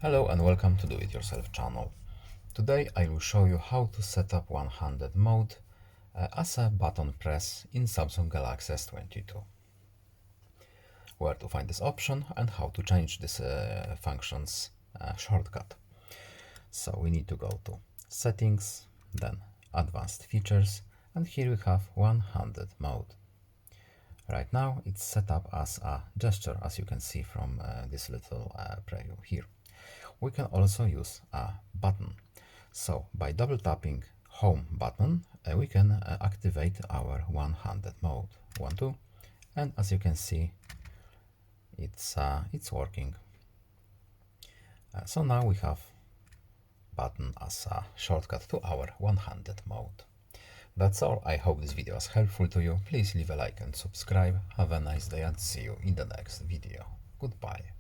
Hello and welcome to Do It Yourself channel. Today I will show you how to set up one-handed mode as a button press in Samsung Galaxy S22. Where to find this option and how to change this function's shortcut. So we need to go to Settings, then Advanced Features, and here we have one-handed mode. Right now it's set up as a gesture, as you can see from this little preview here. We can also use a button. So by double tapping home button, we can activate our one-handed mode. 1, 2, and as you can see, it's working. So now we have button as a shortcut to our one-handed mode. That's all. I hope this video was helpful to you. Please leave a like and subscribe. Have a nice day and see you in the next video. Goodbye.